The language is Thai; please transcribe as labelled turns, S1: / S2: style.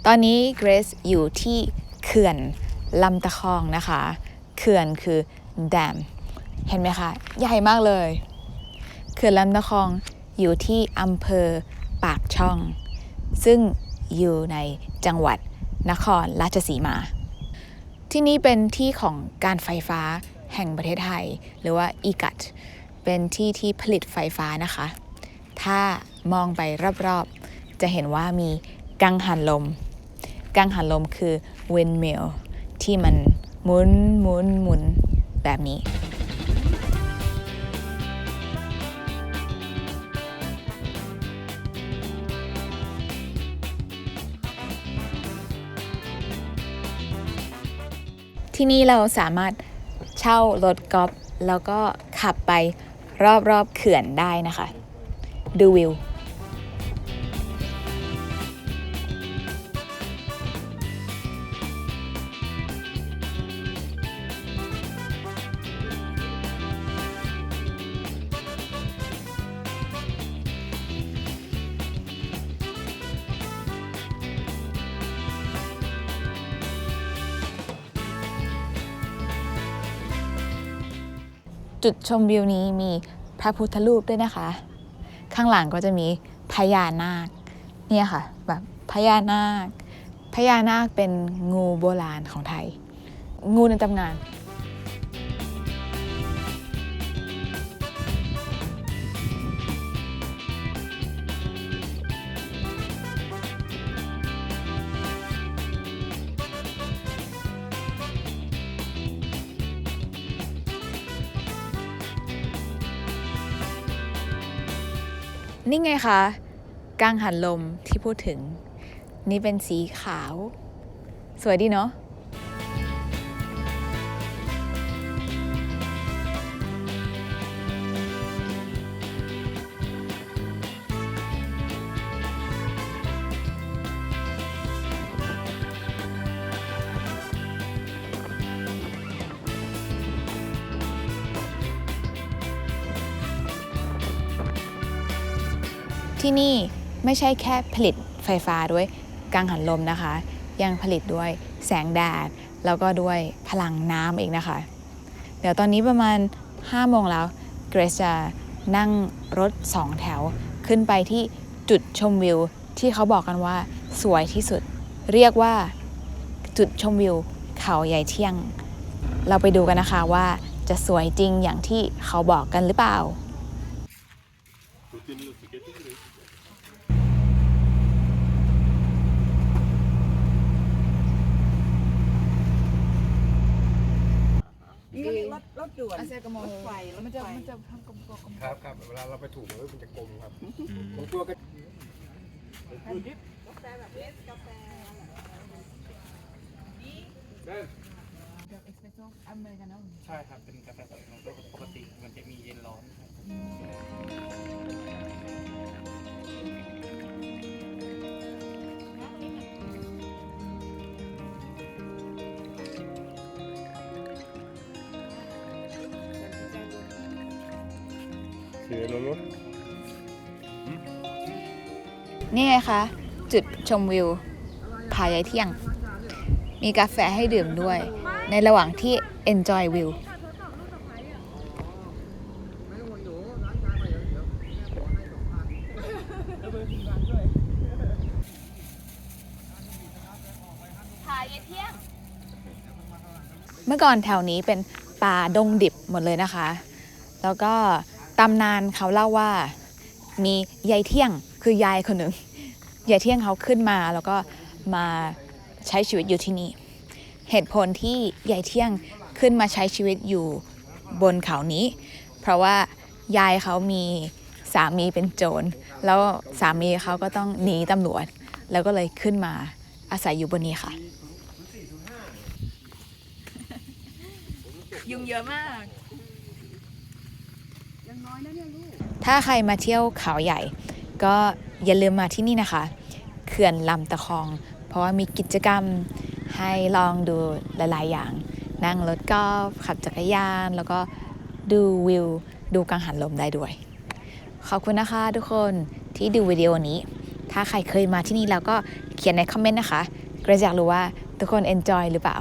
S1: ตอนนี้เกรซอยู่ที่เขื่อนลำตะคองนะคะเขื่อนคือ dam เห็นไหมคะใหญ่มากเลยเขื่อนลำตะคองอยู่ที่อำเภอปากช่องซึ่งอยู่ในจังหวัดนครราชสีมาที่นี่เป็นที่ของการไฟฟ้าแห่งประเทศไทยหรือว่าอีกัตเป็นที่ที่ผลิตไฟฟ้านะคะถ้ามองไปรอบๆจะเห็นว่ามีกังหันลมคือ windmill ที่มันหมุนแบบนี้ที่นี่เราสามารถเช่ารถกอล์ฟแล้วก็ขับไปรอบๆเขื่อนได้นะคะดูวิวจุดชมวิวนี้มีพระพุทธรูปด้วยนะคะข้างหลังก็จะมีพญานาคเนี่ยค่ะแบบพญานาคเป็นงูโบราณของไทยงูในตำนานนี่ไงคะกังหันลมที่พูดถึงนี่เป็นสีขาวสวยดีเนาะที่นี่ไม่ใช่แค่ผลิตไฟฟ้าด้วยกังหันลมนะคะยังผลิตด้วยแสงแดดแล้วก็ด้วยพลังน้ำอีกนะคะเดี๋ยวตอนนี้ประมาณ5 โมงแล้วเกรซจะนั่งรถ2 แถวขึ้นไปที่จุดชมวิวที่เขาบอกกันว่าสวยที่สุดเรียกว่าจุดชมวิวเขาใหญ่เที่ยงเราไปดูกันนะคะว่าจะสวยจริงอย่างที่เขาบอกกันหรือเปล่า
S2: รถด่วนรถไฟมันจะทำกลม
S3: ครับเวลาเราไปถูกมันจะกลมครับบางตัวก็
S2: กาแฟแบบนี้กาแฟเอสเปรสโซ่อเมริกาโน่
S4: ใช่ครับเป็นกาแฟสดปกติมันจะมีเย็นร้อน
S1: นี่ไงคะจุดชมวิวผาใหญ่เที่ยงมีกาแฟให้ดื่มด้วยในระหว่างที่ enjoy view เมื่อก่อนแถวนี้เป็นป่าดงดิบหมดเลยนะคะแล้วก็ตำนานเขาเล่าว่ามียายเที่ยงคือยายคนหนึ่งยายเที่ยงเขาขึ้นมาแล้วก็มาใช้ชีวิตอยู่ที่นี่เหตุผลที่ยายเที่ยงขึ้นมาใช้ชีวิตอยู่บนเขานี้เพราะว่ายายเขามีสามีเป็นโจรแล้วสามีเขาก็ต้องหนีตำรวจแล้วก็เลยขึ้นมาอาศัยอยู่บนนี้ค่ะยุงเยอะมากยังน้อยนะเนี่ยลูกถ้าใครมาเที่ยวเขาใหญ่ก็อย่าลืมมาที่นี่นะคะเขื่อนลำตะคองเพราะว่ามีกิจกรรมให้ลองดูหลายๆอย่างนั่งรถกอล์ฟขับจักรยานแล้วก็ดูวิวดูกังหันลมได้ด้วยขอบคุณนะคะทุกคนที่ดูวิดีโอนี้ ถ้าใครเคยมาที่นี่แล้วก็เขียนในคอมเมนต์นะคะเกรซอยากรู้ว่าทุกคน enjoy หรือเปล่า